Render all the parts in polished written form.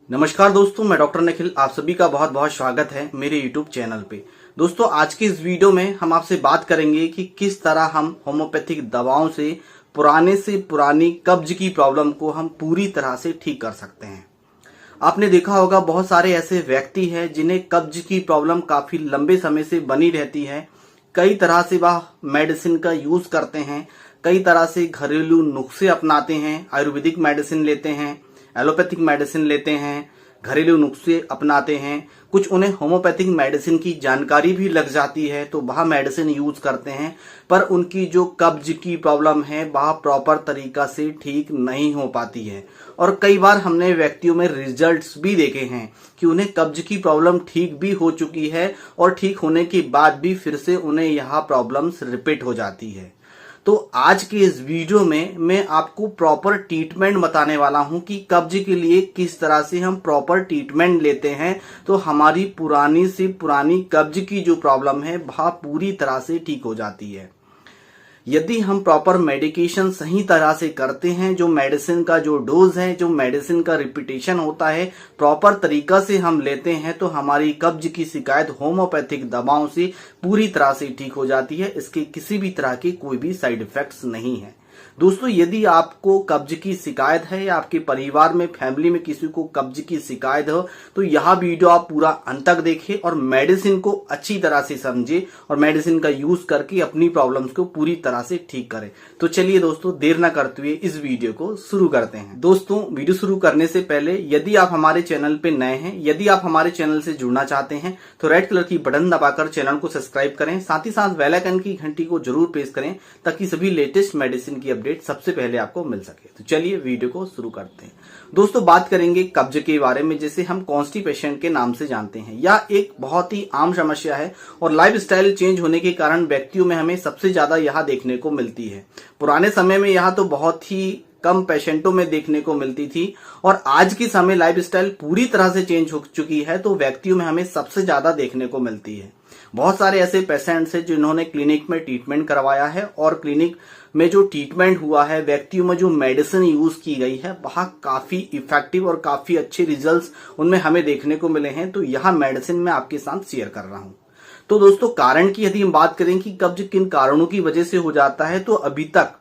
नमस्कार दोस्तों, मैं डॉक्टर निखिल। आप सभी का बहुत बहुत स्वागत है मेरे YouTube चैनल पे। दोस्तों, आज की इस वीडियो में हम आपसे बात करेंगे कि किस तरह हम होम्योपैथिक दवाओं से पुरानी कब्ज की प्रॉब्लम को हम पूरी तरह से ठीक कर सकते हैं। आपने देखा होगा बहुत सारे ऐसे व्यक्ति हैं जिन्हें कब्ज की प्रॉब्लम काफी लंबे समय से बनी रहती है। कई तरह से वह मेडिसिन का यूज करते हैं, कई तरह से घरेलू नुस्खे अपनाते हैं, आयुर्वेदिक मेडिसिन लेते हैं, एलोपैथिक मेडिसिन लेते हैं, घरेलू नुस्खे अपनाते हैं। कुछ उन्हें होम्योपैथिक मेडिसिन की जानकारी भी लग जाती है तो वह मेडिसिन यूज करते हैं, पर उनकी जो कब्ज की प्रॉब्लम है वह प्रॉपर तरीका से ठीक नहीं हो पाती है। और कई बार हमने व्यक्तियों में रिजल्ट्स भी देखे हैं कि उन्हें कब्ज की प्रॉब्लम ठीक भी हो चुकी है और ठीक होने के बाद भी फिर से उन्हें यह प्रॉब्लम्स रिपीट हो जाती है। तो आज के इस वीडियो में मैं आपको प्रॉपर ट्रीटमेंट बताने वाला हूं कि कब्ज के लिए किस तरह से हम प्रॉपर ट्रीटमेंट लेते हैं तो हमारी पुरानी से पुरानी कब्ज की जो प्रॉब्लम है वह पूरी तरह से ठीक हो जाती है। यदि हम प्रॉपर मेडिकेशन सही तरह से करते हैं, जो मेडिसिन का जो डोज है, जो मेडिसिन का रिपीटेशन होता है, प्रॉपर तरीका से हम लेते हैं तो हमारी कब्ज की शिकायत होम्योपैथिक दवाओं से पूरी तरह से ठीक हो जाती है। इसके किसी भी तरह के कोई भी साइड इफेक्ट्स नहीं है। दोस्तों, यदि आपको कब्ज की शिकायत है या आपके परिवार में फैमिली में किसी को कब्ज की शिकायत हो तो यह वीडियो आप पूरा अंत तक देखें और मेडिसिन को अच्छी तरह से समझें और मेडिसिन का यूज करके अपनी प्रॉब्लम्स को पूरी तरह से ठीक करें। तो चलिए दोस्तों, देर न करते हुए इस वीडियो को शुरू करते हैं। दोस्तों, वीडियो शुरू करने से पहले यदि आप हमारे चैनल पे नए हैं, यदि आप हमारे चैनल से जुड़ना चाहते हैं तो रेड कलर की बटन दबाकर चैनल को सब्सक्राइब करें, साथ ही साथ बेल आइकन की घंटी को जरूर प्रेस करें ताकि सभी लेटेस्ट मेडिसिन की अपडेट सबसे पहले आपको मिल सके। तो चलिए वीडियो को शुरू करते हैं। दोस्तों, बात करेंगे कब्ज के बारे में, जिसे हम कॉन्स्टिपेशन के नाम से जानते हैं। यह एक बहुत ही आम समस्या है और लाइफस्टाइल चेंज होने के कारण व्यक्तियों में हमें सबसे ज्यादा यह देखने को मिलती है। पुराने समय में यह तो बहुत ही कम पेशेंटों में देखने को मिलती थी और आज के समय लाइफस्टाइल पूरी तरह से चेंज हो चुकी है तो व्यक्तियों में हमें सबसे ज्यादा देखने को मिलती है। बहुत सारे ऐसे पेशेंट्स हैं जिन्होंने क्लिनिक में ट्रीटमेंट करवाया है और क्लिनिक में जो ट्रीटमेंट हुआ है, व्यक्तियों में जो मेडिसिन यूज की गई है वह काफी इफेक्टिव और काफी अच्छे रिजल्ट्स उनमें हमें देखने को मिले हैं। तो यह मेडिसिन मैं आपके साथ शेयर कर रहा हूं। तो दोस्तों, कारण की यदि हम बात करें कि कब्ज किन कारणों की वजह से हो जाता है तो अभी तक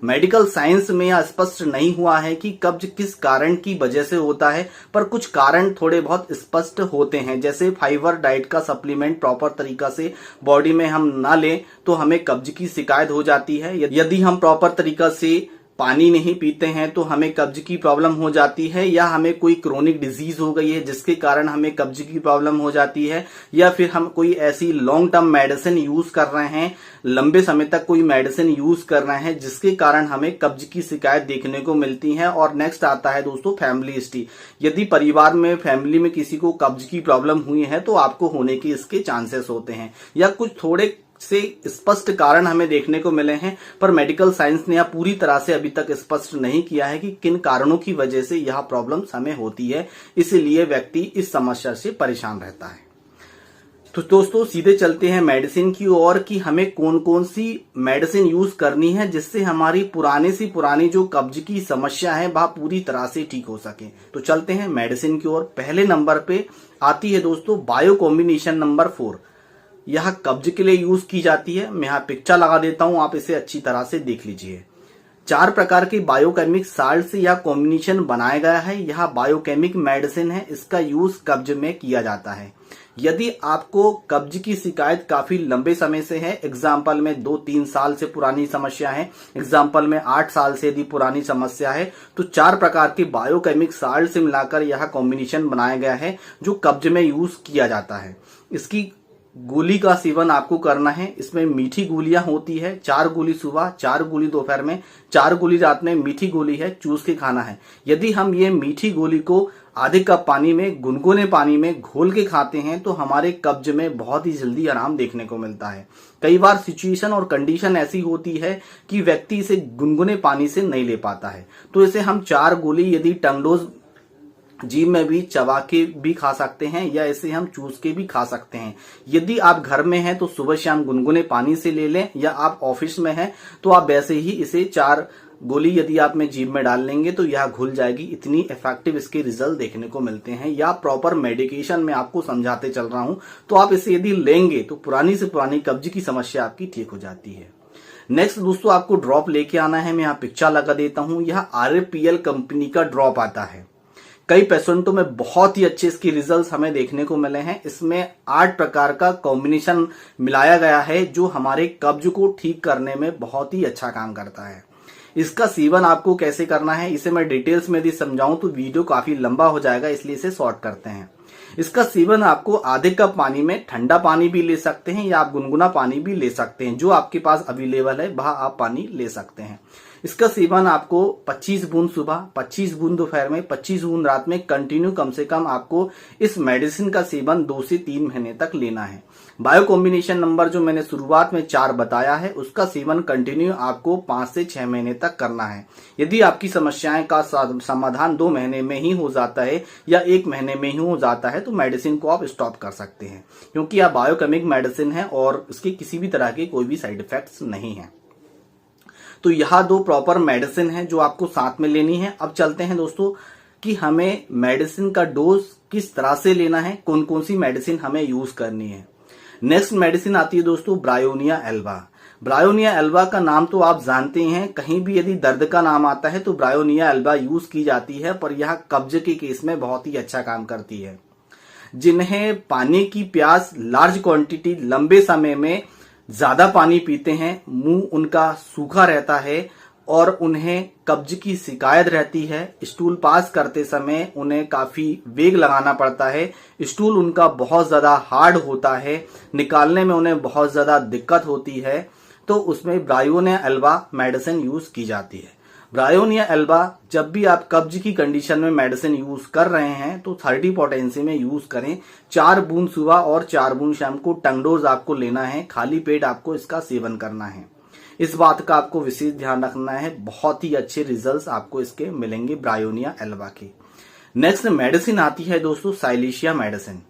मेडिकल साइंस में यह स्पष्ट नहीं हुआ है कि कब्ज किस कारण की वजह से होता है, पर कुछ कारण थोड़े बहुत स्पष्ट होते हैं। जैसे फाइबर डाइट का सप्लीमेंट प्रॉपर तरीका से बॉडी में हम ना लें तो हमें कब्ज की शिकायत हो जाती है। यदि हम प्रॉपर तरीका से पानी नहीं पीते हैं तो हमें कब्ज की प्रॉब्लम हो जाती है, या हमें कोई क्रोनिक डिजीज हो गई है जिसके कारण हमें कब्ज की प्रॉब्लम हो जाती है, या फिर हम कोई ऐसी लॉन्ग टर्म मेडिसिन यूज कर रहे हैं, लंबे समय तक कोई मेडिसिन यूज कर रहे हैं जिसके कारण हमें कब्ज की शिकायत देखने को मिलती है। और नेक्स्ट आता है दोस्तों फैमिली हिस्ट्री। यदि परिवार में फैमिली में किसी को कब्ज की प्रॉब्लम हुई है तो आपको होने के इसके चांसेस होते हैं, या कुछ थोड़े से स्पष्ट कारण हमें देखने को मिले हैं, पर मेडिकल साइंस ने यह पूरी तरह से अभी तक स्पष्ट नहीं किया है कि किन कारणों की वजह से यह प्रॉब्लम्स हमें होती है। इसलिए व्यक्ति इस समस्या से परेशान रहता है। तो दोस्तों, सीधे चलते हैं मेडिसिन की ओर कि हमें कौन कौन सी मेडिसिन यूज करनी है जिससे हमारी पुराने से पुरानी जो कब्ज की समस्या है वह पूरी तरह से ठीक हो सके। तो चलते हैं मेडिसिन की ओर। पहले नंबर पे आती है दोस्तों बायो कॉम्बिनेशन नंबर 4। यह कब्ज के लिए यूज की जाती है। मैं यहाँ पिक्चर लगा देता हूं, आप इसे अच्छी तरह से देख लीजिए। 4 प्रकार के बायोकेमिक साल्ट से यह कॉम्बिनेशन बनाया गया है। यह बायोकेमिक मेडिसिन है, इसका यूज कब्ज में किया जाता है। यदि आपको कब्ज की शिकायत काफी लंबे समय से है, एग्जाम्पल में 2-3 साल से पुरानी समस्या है, एग्जाम्पल में 8 साल से यदि पुरानी समस्या है, तो 4 प्रकार के बायोकेमिक साल्ट से मिलाकर यह कॉम्बिनेशन बनाया गया है जो कब्ज में यूज किया जाता है। इसकी गोली का सेवन आपको करना है। इसमें मीठी गोलियां होती है, 4 गोली सुबह, 4 गोली दोपहर में, 4 गोली रात में। मीठी गोली है, चूस के खाना है। यदि हम ये मीठी गोली को आधे कप पानी में, गुनगुने पानी में घोल के खाते हैं तो हमारे कब्ज में बहुत ही जल्दी आराम देखने को मिलता है। कई बार सिचुएशन और कंडीशन ऐसी होती है कि व्यक्ति इसे गुनगुने पानी से नहीं ले पाता है, तो इसे हम 4 गोली यदि टंग डोज जीभ में भी चबा के भी खा सकते हैं या इसे हम चूस के भी खा सकते हैं। यदि आप घर में हैं तो सुबह शाम गुनगुने पानी से ले लें, या आप ऑफिस में हैं तो आप वैसे ही इसे 4 गोली यदि आप में जीभ में डाल लेंगे तो यह घुल जाएगी, इतनी इफेक्टिव इसके रिजल्ट देखने को मिलते हैं। या प्रॉपर मेडिकेशन में आपको समझाते चल रहा हूं, तो आप इसे यदि लेंगे तो पुरानी से पुरानी कब्ज की समस्या आपकी ठीक हो जाती है। नेक्स्ट दोस्तों, आपको ड्रॉप लेके आना है। मैं यहाँ पिक्चर लगा देता हूं। यह RAPL कंपनी का ड्रॉप आता है। कई पेशेंटों में बहुत ही अच्छे इसके रिजल्ट्स हमें देखने को मिले हैं। इसमें 8 प्रकार का कॉम्बिनेशन मिलाया गया है जो हमारे कब्ज को ठीक करने में बहुत ही अच्छा काम करता है। इसका सेवन आपको कैसे करना है, इसे मैं डिटेल्स में यदि समझाऊं तो वीडियो काफी लंबा हो जाएगा, इसलिए इसे शॉर्ट करते हैं। इसका सेवन आपको आधे कप पानी में, ठंडा पानी भी ले सकते हैं या आप गुनगुना पानी भी ले सकते हैं, जो आपके पास अवेलेबल है वह आप पानी ले सकते हैं। इसका सेवन आपको 25 बूंद सुबह, 25 बूंद दोपहर में, 25 बूंद रात में कंटिन्यू कम से कम आपको इस मेडिसिन का सेवन 2 से 3 महीने तक लेना है। बायो कॉम्बिनेशन नंबर जो मैंने शुरुआत में 4 बताया है, उसका सेवन कंटिन्यू आपको 5 से 6 महीने तक करना है। यदि आपकी समस्याएं का समाधान 2 महीने में ही हो जाता है या 1 महीने में ही हो जाता है तो मेडिसिन को आप स्टॉप कर सकते हैं, क्योंकि यह बायोकेमिक मेडिसिन है और इसके किसी भी तरह के कोई भी साइड इफेक्ट्स नहीं है। तो यह 2 प्रॉपर मेडिसिन है जो आपको साथ में लेनी है। अब चलते हैं दोस्तों कि हमें मेडिसिन का डोज किस तरह से लेना है, कौन कौन सी मेडिसिन हमें यूज करनी है। नेक्स्ट मेडिसिन आती है दोस्तों ब्रायोनिया एल्बा। ब्रायोनिया एल्बा का नाम तो आप जानते हैं, कहीं भी यदि दर्द का नाम आता है तो ब्रायोनिया एल्बा यूज की जाती है, पर यह कब्ज के केस में बहुत ही अच्छा काम करती है। जिन्हें पानी की प्यास, लार्ज क्वांटिटी, लंबे समय में ज्यादा पानी पीते हैं, मुंह उनका सूखा रहता है और उन्हें कब्ज की शिकायत रहती है, स्टूल पास करते समय उन्हें काफी वेग लगाना पड़ता है, स्टूल उनका बहुत ज्यादा हार्ड होता है, निकालने में उन्हें बहुत ज्यादा दिक्कत होती है, तो उसमें ब्रायोनिया एल्बा मेडिसिन यूज की जाती है। ब्रायोनिया एल्बा जब भी आप कब्ज की कंडीशन में मेडिसिन यूज कर रहे हैं तो 30 पोटेंसी में यूज करें। 4 बूंद सुबह और 4 बूंद शाम को टंग डोज आपको लेना है, खाली पेट आपको इसका सेवन करना है। इस बात का आपको विशेष ध्यान रखना है, बहुत ही अच्छे रिजल्ट्स आपको इसके मिलेंगे ब्रायोनिया एल्बा के। नेक्स्ट मेडिसिन आती है दोस्तों साइलेशिया मेडिसिन।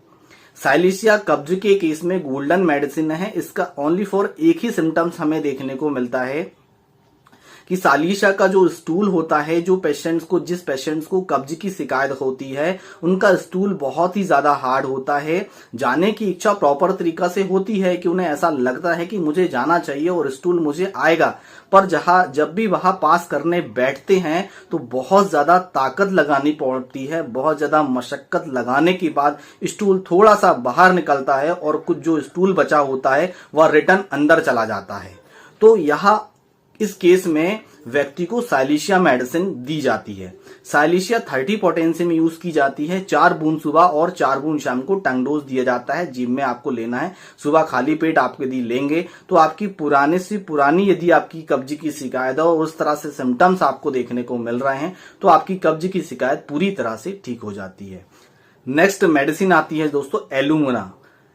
साइलेशिया कब्ज के केस में गोल्डन मेडिसिन है। इसका ओनली फॉर एक ही सिम्टम्स हमें देखने को मिलता है कि साइलेशिया का जो स्टूल होता है, जिस पेशेंट्स को कब्ज की शिकायत होती है, उनका स्टूल बहुत ही ज्यादा हार्ड होता है। जाने की इच्छा प्रॉपर तरीका से होती है कि उन्हें ऐसा लगता है कि मुझे जाना चाहिए और स्टूल मुझे आएगा, पर जब भी वहां पास करने बैठते हैं तो बहुत ज्यादा ताकत लगानी पड़ती है। बहुत ज्यादा मशक्कत लगाने के बाद स्टूल थोड़ा सा बाहर निकलता है और कुछ जो स्टूल बचा होता है वह रिटर्न अंदर चला जाता है। तो यह इस केस में व्यक्ति को साइलेशिया मेडिसिन दी जाती है। साइलेशिया 30 पोटेंसी में यूज की जाती है। 4 बूंद सुबह और 4 बूंद शाम को टंग डोज दिया जाता है, जिम में आपको लेना है। सुबह खाली पेट आप यदि लेंगे तो आपकी पुराने से पुरानी यदि आपकी कब्ज की शिकायत है और उस तरह से सिम्टम्स आपको देखने को मिल रहे हैं तो आपकी कब्ज की शिकायत पूरी तरह से ठीक हो जाती है। नेक्स्ट मेडिसिन आती है दोस्तों एलुमुना।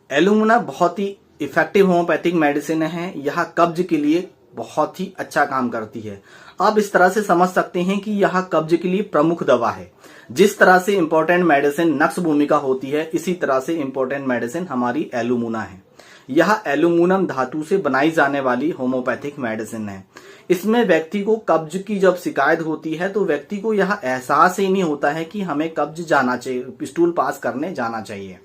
एलुमुना बहुत ही इफेक्टिव होम्योपैथिक मेडिसिन है। यह कब्ज के लिए बहुत ही अच्छा काम करती है। आप इस तरह से समझ सकते हैं कि यह कब्ज के लिए प्रमुख दवा है। जिस तरह से इंपॉर्टेंट मेडिसिन नक्स भूमिका होती है, इसी तरह से इंपॉर्टेंट मेडिसिन हमारी एलुमुना है। यह एल्यूमिनियम धातु से बनाई जाने वाली होम्योपैथिक मेडिसिन है। इसमें व्यक्ति को कब्ज की जब शिकायत होती है तो व्यक्ति को यह एहसास ही नहीं होता है कि हमें कब्ज जाना चाहिए, स्टूल पास करने जाना चाहिए।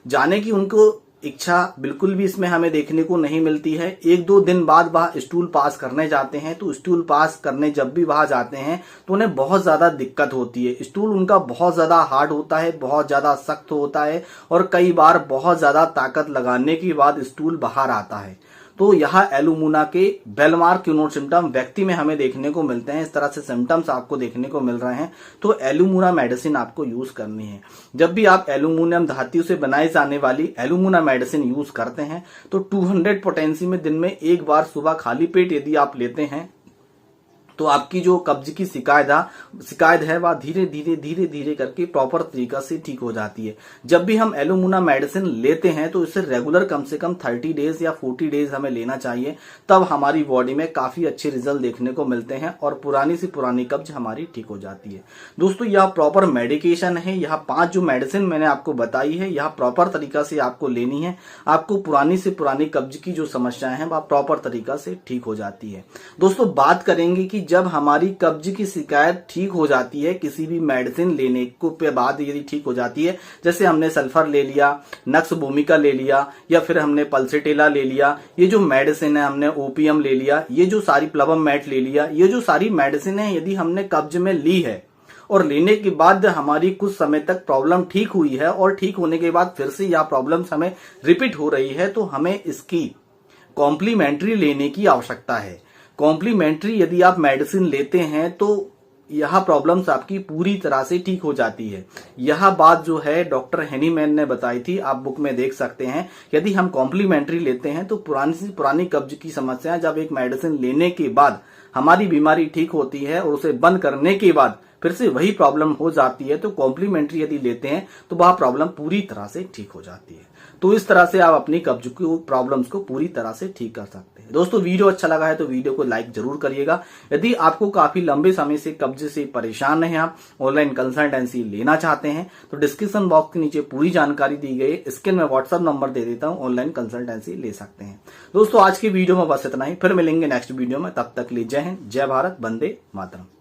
जाने की उनको इच्छा बिल्कुल भी इसमें हमें देखने को नहीं मिलती है। 1-2 दिन बाद वह स्टूल पास करने जाते हैं तो स्टूल पास करने जब भी वहां जाते हैं तो उन्हें बहुत ज्यादा दिक्कत होती है। स्टूल उनका बहुत ज्यादा हार्ड होता है, बहुत ज्यादा सख्त होता है और कई बार बहुत ज्यादा ताकत लगाने के बाद स्टूल बाहर आता है। तो यह एलुमुना के बेलमार्क क्यूनोट सिम्टम व्यक्ति में हमें देखने को मिलते हैं। इस तरह से सिम्टम्स आपको देखने को मिल रहे हैं तो एलुमुना मेडिसिन आपको यूज करनी है। जब भी आप एल्यूमिनियम धातु से बनाई जाने वाली एलुमुना मेडिसिन यूज करते हैं तो 200 पोटेंसी में दिन में एक बार सुबह खाली पेट यदि आप लेते हैं तो आपकी जो कब्ज की शिकायत है वह धीरे धीरे करके प्रॉपर तरीका से ठीक हो जाती है। जब भी हम एलुमुना मेडिसिन लेते हैं तो इसे रेगुलर कम से कम 30 डेज या 40 डेज हमें लेना चाहिए, तब हमारी बॉडी में काफी अच्छे रिजल्ट देखने को मिलते हैं और पुरानी से पुरानी कब्ज हमारी ठीक हो जाती है। दोस्तों यह प्रॉपर मेडिकेशन है। यह 5 जो मेडिसिन मैंने आपको बताई है यह प्रॉपर तरीका से आपको लेनी है। आपको पुरानी से पुरानी कब्ज की जो समस्याएं हैं वह प्रॉपर तरीका से ठीक हो जाती है। दोस्तों बात करेंगे कि जब हमारी कब्ज की शिकायत ठीक हो जाती है, किसी भी मेडिसिन लेने को के बाद यदि ठीक हो जाती है, जैसे हमने सल्फर ले लिया, नक्स भूमिका ले लिया, या फिर हमने पल्सेटेला ले लिया, ये जो मेडिसिन है, हमने ओपीएम ले लिया, ये जो सारी प्लवम मैट ले लिया, ये जो सारी मेडिसिन है यदि हमने कब्ज में ली है और लेने के बाद हमारी कुछ समय तक प्रॉब्लम ठीक हुई है और ठीक होने के बाद फिर से यह प्रॉब्लम्स हमें रिपीट हो रही है, तो हमें इसकी कॉम्प्लीमेंट्री लेने की आवश्यकता है। कॉम्प्लीमेंट्री यदि आप मेडिसिन लेते हैं तो यह प्रॉब्लम्स आपकी पूरी तरह से ठीक हो जाती है। यह बात जो है डॉक्टर हेनीमैन ने बताई थी, आप बुक में देख सकते हैं। यदि हम कॉम्प्लीमेंट्री लेते हैं तो पुरानी से पुरानी कब्ज की समस्या जब एक मेडिसिन लेने के बाद हमारी बीमारी ठीक होती है और उसे बंद करने के बाद फिर से वही प्रॉब्लम हो जाती है, तो कॉम्प्लीमेंट्री यदि लेते हैं तो वह प्रॉब्लम पूरी तरह से ठीक हो जाती है। तो इस तरह से आप अपनी कब्ज की प्रॉब्लम्स को पूरी तरह से ठीक कर सकते हैं। दोस्तों, वीडियो अच्छा लगा है तो वीडियो को लाइक जरूर करिएगा। यदि आपको काफी लंबे समय से कब्ज से परेशान हैं, आप ऑनलाइन कंसल्टेंसी लेना चाहते हैं, तो डिस्क्रिप्शन बॉक्स के नीचे पूरी जानकारी दी गई है। स्क्रीन में व्हाट्सएप नंबर दे देता हूं, ऑनलाइन कंसल्टेंसी ले सकते हैं। दोस्तों, आज की वीडियो में बस इतना ही, फिर मिलेंगे नेक्स्ट वीडियो में। तब तक के लिए जय हिंद, जय भारत, वंदे मातरम।